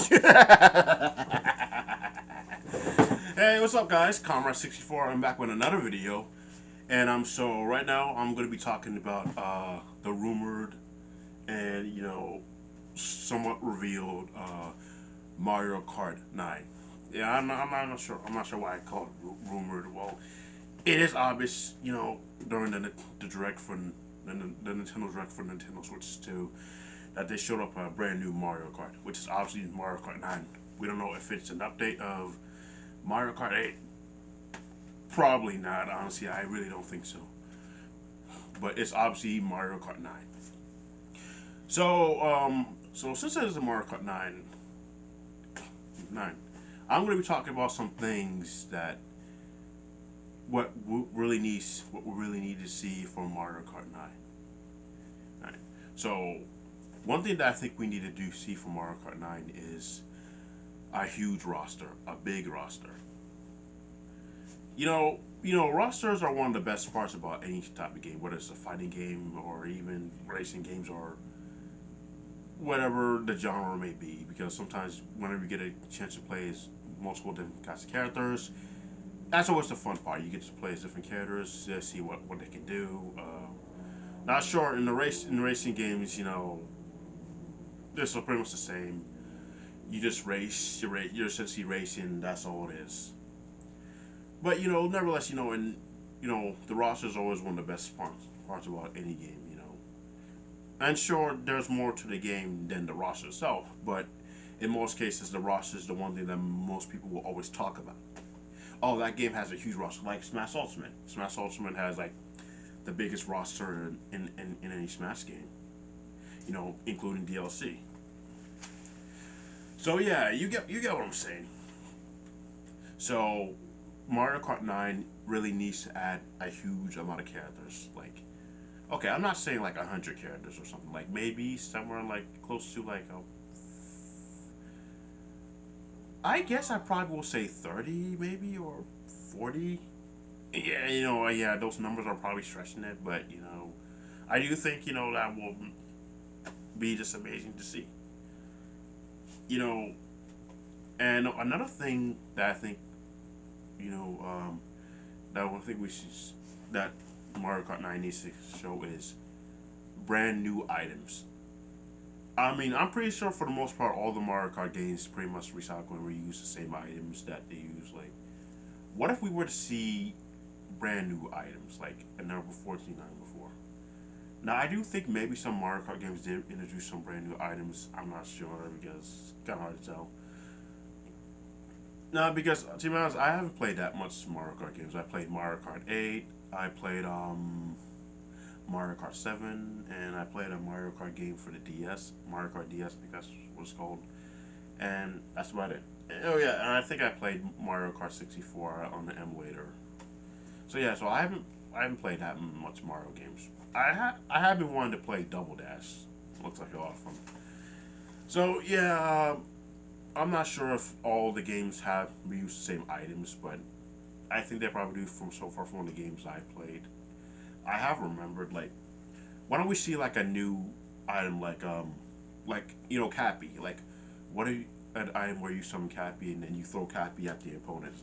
Hey, what's up, guys? Comrade64. I'm back with another video, and so right now I'm going to be talking about the rumored and somewhat revealed Mario Kart 9. Yeah, I'm not sure. I'm not sure why I call it rumored. Well, it is obvious, during the direct for the Nintendo Direct for Nintendo Switch 2, that they showed up a brand new Mario Kart, which is obviously Mario Kart 9. We don't know if it's an update of Mario Kart 8. Probably not, honestly. I really don't think so. But it's obviously Mario Kart 9. So since it is a Mario Kart 9, I'm going to be talking about some things that what we really need to see for Mario Kart 9. Right. So one thing that I think we need to see for Mario Kart 9 is a huge roster, a big roster. Rosters are one of the best parts about any type of game, whether it's a fighting game or even racing games or whatever the genre may be. Because sometimes whenever you get a chance to play as multiple different kinds of characters, that's always the fun part. You get to play as different characters, see what they can do. Not sure in the racing games, they're so pretty much the same. You just race, you're essentially racing. That's all it is. But nevertheless, and the roster is always one of the best parts about any game. And sure, there's more to the game than the roster itself, but in most cases, the roster is the one thing that most people will always talk about. Oh, that game has a huge roster, like Smash Ultimate. Smash Ultimate has like the biggest roster in any Smash game, including DLC. So yeah, you get what I'm saying. So Mario Kart 9 really needs to add a huge amount of characters. Like, okay, I'm not saying like 100 characters or something. Like maybe somewhere like close to like a. I guess I probably will say 30, maybe, or 40. Yeah, yeah, those numbers are probably stretching it, but I do think that will be just amazing to see. You know, and another thing that I think you know that one thing we should that Mario Kart 9 needs to show is brand new items. I mean, I'm pretty sure for the most part, all the Mario Kart games pretty much recycle and reuse the same items that they use. Like, what if we were to see brand new items, like a number 14 item before? Now, I do think maybe some Mario Kart games did introduce some brand new items. I'm not sure because it's kind of hard to tell. No, because to be honest, I haven't played that much Mario Kart games. I played Mario Kart 8. I played Mario Kart 7, and I played a Mario Kart game for the DS, Mario Kart DS, I think that's what it's called, and that's about it. Oh yeah, and I think I played Mario Kart 64 on the emulator. So yeah, so I haven't played that much Mario games. I have been wanting to play Double Dash. Looks like a lot of fun. So yeah, I'm not sure if all the games have reused the same items, but I think they probably do from so far from the games I played. I have remembered like why don't we see like a new item like Cappy, like what are you, an item where you summon Cappy and then you throw Cappy at the opponent.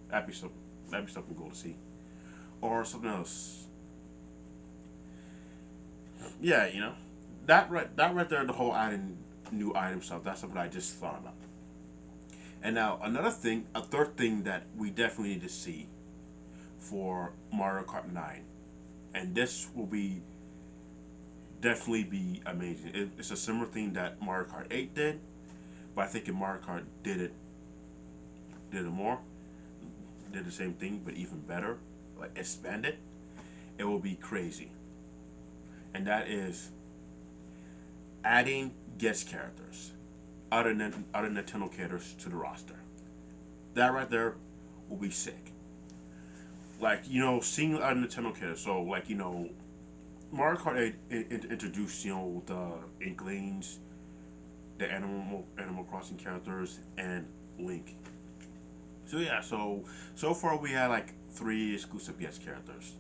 That'd be something. That'd be something cool to see. Or something else. Yeah, that right there, the whole adding new item stuff. That's something I just thought about. And now another thing, a third thing that we definitely need to see for Mario Kart 9, and this will be definitely be amazing. It's a similar thing that Mario Kart 8 did, but I think if Mario Kart did it more, did the same thing but even better, like expanded, it will be crazy. And that is adding guest characters, other Nintendo characters to the roster. That right there will be sick. Like seeing other Nintendo characters. So like Mario Kart 8 introduced the Inklings, the Animal Crossing characters, and Link. So yeah, so far we had like three exclusive guest characters.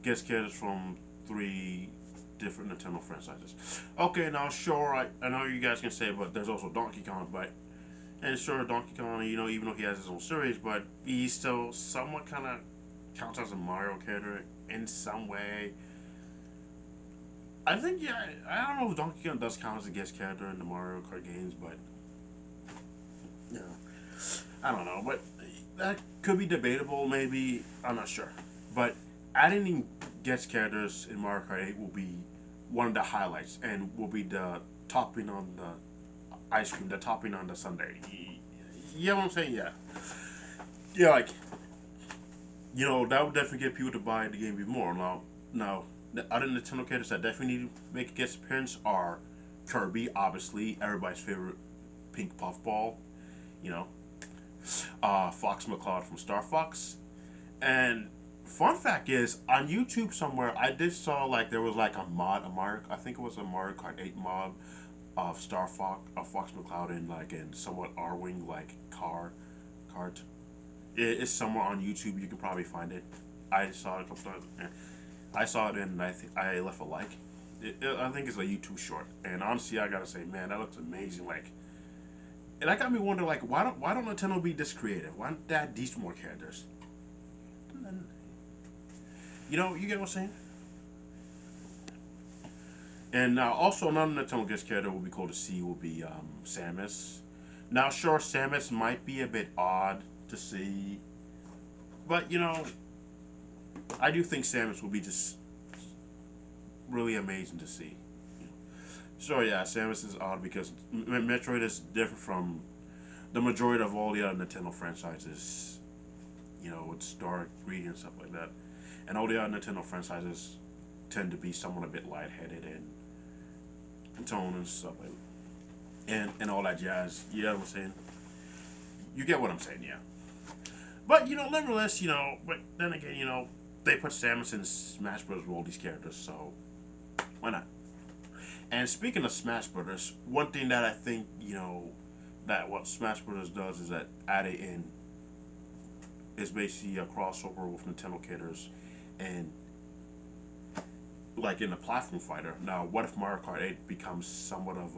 Guest characters from three. different Nintendo franchises. Okay, now sure, I know you guys can say, but there's also Donkey Kong, but and sure, Donkey Kong, you know, even though he has his own series, but he's still somewhat kind of counts as a Mario character in some way. I think, yeah, I don't know if Donkey Kong does count as a guest character in the Mario Kart games, but you know, I don't know, but that could be debatable. Maybe I'm not sure, but adding in guest characters in Mario Kart 8 will be one of the highlights, and will be the topping on the ice cream, the topping on the sundae. You know what I'm saying? Yeah, yeah, like you know that would definitely get people to buy the game even more. Now, the other Nintendo characters that definitely need to make a guest appearance are Kirby, obviously everybody's favorite pink puffball. You know, Fox McCloud from Star Fox. And fun fact is, on YouTube somewhere, I did saw like there was like a mod, a Mario, I think it was a Mario Kart 8 mod of Star Fox, of Fox McCloud in like in somewhat R-wing like cart. It's somewhere on YouTube. You can probably find it. I saw it a couple times. I saw it and I think I left a like. I think it's a YouTube short. And honestly, I gotta say, man, that looks amazing. Like, and that got me wondering, like, why don't Nintendo be this creative? Why don't they add these more characters? You know, you get what I'm saying? And now, also another Nintendo guest character will be cool to see will be Samus. Now, sure, Samus might be a bit odd to see, but you know, I do think Samus will be just really amazing to see. Sure, yeah, Samus is odd because Metroid is different from the majority of all the other Nintendo franchises. You know, it's dark, greedy, and stuff like that. And all the other Nintendo franchises tend to be somewhat a bit lightheaded and tone and stuff like that. And all that jazz. You know what I'm saying? You get what I'm saying, yeah. But, you know, nevertheless, you know, but then again, you know, they put Samus in Smash Bros. With all these characters, so why not? And speaking of Smash Brothers, one thing that I think, you know, that what Smash Brothers does is that add it in is basically a crossover with Nintendo characters and like in a platform fighter. Now, what if Mario Kart 8 becomes somewhat of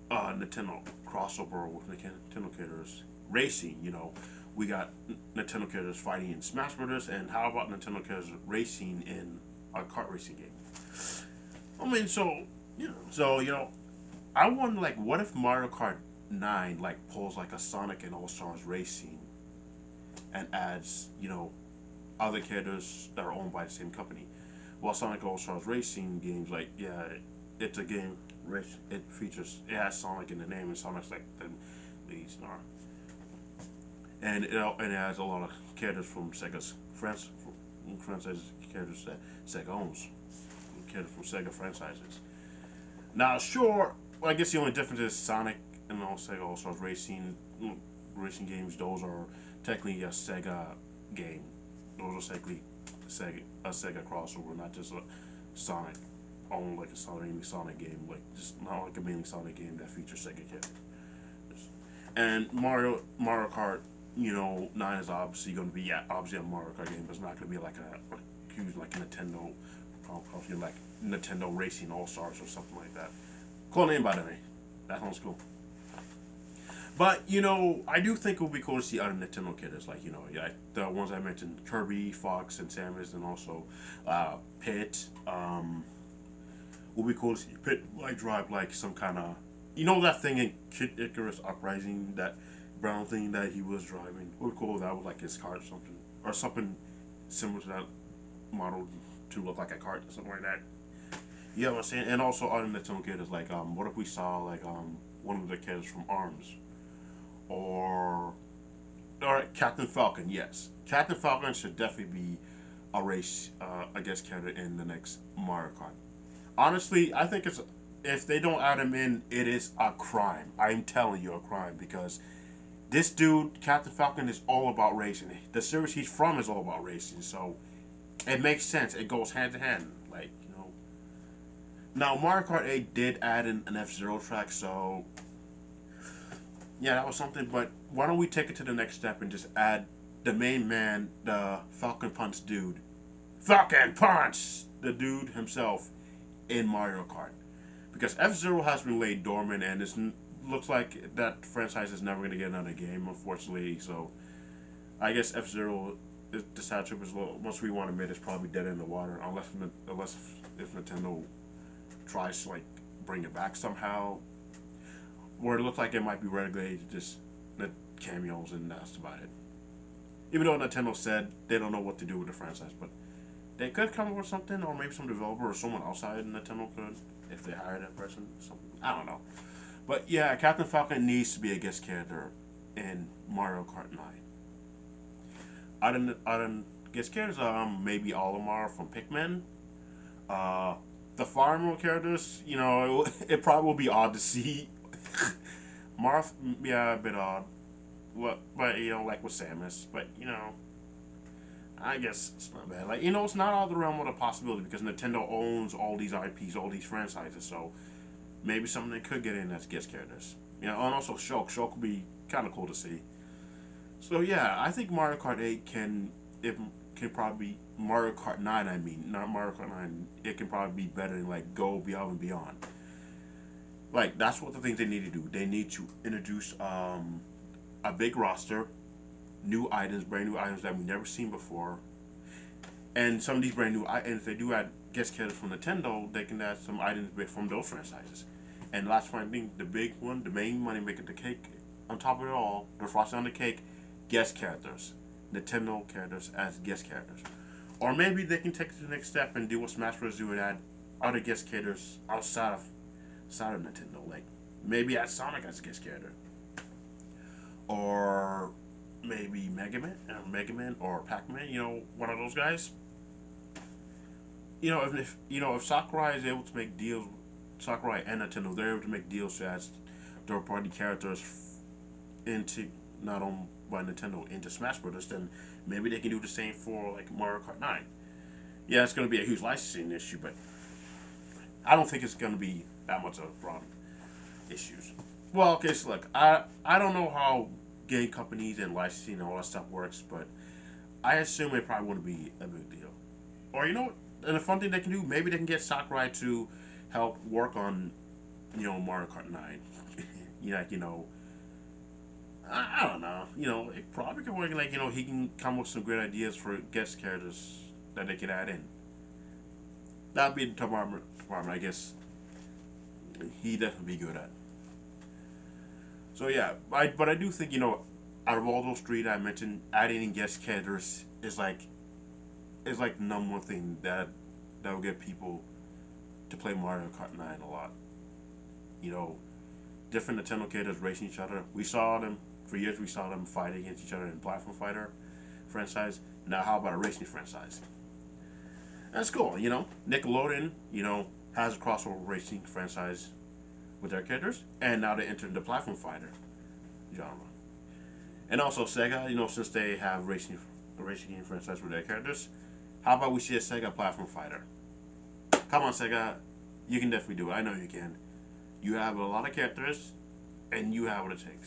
a Nintendo crossover with Nintendo characters racing? You know, we got Nintendo characters fighting in Smash Brothers, and how about Nintendo characters racing in a kart racing game? I mean, so you know, I wonder like, what if Mario Kart 9 like pulls like a Sonic and All Stars Racing and adds, you know, other characters that are owned by the same company. While Sonic All Stars Racing games, like, yeah, it's a game. It features, it has Sonic in the name, and Sonic's like the lead star. And it has a lot of characters from Sega's franchise characters that Sega owns, characters from Sega franchises. Now, sure, well, I guess the only difference is Sonic and all Sega All Stars racing games. Those are technically a Sega game. Those are technically a Sega crossover, not just a Sonic, own like a Sonic game, like just not like a mainly Sonic game that features Sega characters. And Mario Kart, you know, 9 is obviously going to be, yeah, obviously a Mario Kart game, but it's not going to be like a huge like Nintendo, like Nintendo Racing All Stars or something like that. Cool name, by the way. That sounds cool. But, you know, I do think it would be cool to see other Nintendo characters, like, you know, yeah, the ones I mentioned, Kirby, Fox, and Samus, and also Pit. Would be cool to see Pit like drive like some kind of, you know, that thing in Kid Icarus Uprising, that brown thing that he was driving. It would be cool if that was like his car or something similar to that model to look like a cart or something like that. You know what I'm saying? And also other Nintendo characters, like what if we saw like one of the characters from Arms, or Captain Falcon? Yes, Captain Falcon should definitely be a race, I guess, character in the next Mario Kart. Honestly, I think it's, if they don't add him in, it is a crime. I'm telling you, a crime, because this dude, Captain Falcon, is all about racing. The series he's from is all about racing, so it makes sense. It goes hand in hand, like, you know. Now, Mario Kart 8 did add in an F-Zero track, so yeah, that was something. But why don't we take it to the next step and just add the main man, the Falcon Punch dude, Falcon Punch, the dude himself in Mario Kart, because F Zero has been laid dormant, and it looks like that franchise is never going to get another game, unfortunately. So I guess F Zero, the sad trip is once we want to admit, it's probably dead in the water, unless if Nintendo tries to like bring it back somehow, where it looks like it might be relegated to just the cameos and that's about it. Even though Nintendo said they don't know what to do with the franchise, but they could come up with something, or maybe some developer or someone outside Nintendo could, if they hire that person. Something I don't know, but yeah, Captain Falcon needs to be a guest character in Mario Kart 9. Other guest characters, maybe Olimar from Pikmin. Uh, the Fire Emblem characters, it probably will be odd to see. Marth, yeah, a bit odd. What, but like with Samus, but I guess it's not bad. Like it's not out of the realm of the possibility because Nintendo owns all these IPs, all these franchises. So maybe something they could get in as guest characters. And also Shulk. Shulk would be kind of cool to see. So yeah, I think Mario Kart 8 can probably Mario Kart 9. I mean, not Mario Kart 9. It can probably be better than like go beyond and beyond. Like that's what the things they need to do. They need to introduce a big roster, new items, brand new items that we've never seen before, and some of these brand new items they do add guest characters from Nintendo. They can add some items from those franchises. And last one thing, the big one, the main money maker, the cake on top of it all, the frosting on the cake, guest characters, Nintendo characters as guest characters. Or maybe they can take it to the next step and do what Smash Bros. Do and add other guest characters outside of Nintendo. Like maybe add Sonic as a guest character, or maybe Mega Man or Pac Man. One of those guys. If Sakurai is able to make deals, Sakurai and Nintendo, they're able to make deals to add third party characters into not owned by Nintendo into Smash Brothers, then maybe they can do the same for like Mario Kart 9. Yeah, it's going to be a huge licensing issue, but I don't think it's going to be that much of a problem issues. Well, okay, so look, I don't know how game companies and licensing and all that stuff works, but I assume it probably wouldn't be a big deal. Or and the fun thing they can do, maybe they can get Sakurai to help work on, Mario Kart 9. I don't know. It probably could work. Like he can come with some great ideas for guest characters that they could add in. That'd be the department. I guess he definitely be good at. So yeah, but I do think out of all those three that I mentioned, adding in guest characters is like the number one thing that will get people to play Mario Kart 9 a lot. You know, different Nintendo characters racing each other. We saw them for years. We saw them fight against each other in Platform Fighter franchise. Now, how about a racing franchise? That's cool. Nickelodeon, has a crossover racing franchise with their characters, and now they entered the platform fighter genre. And also Sega, since they have a racing game franchise with their characters, how about we see a Sega platform fighter? Come on, Sega, you can definitely do it. I know you can. You have a lot of characters, and you have what it takes.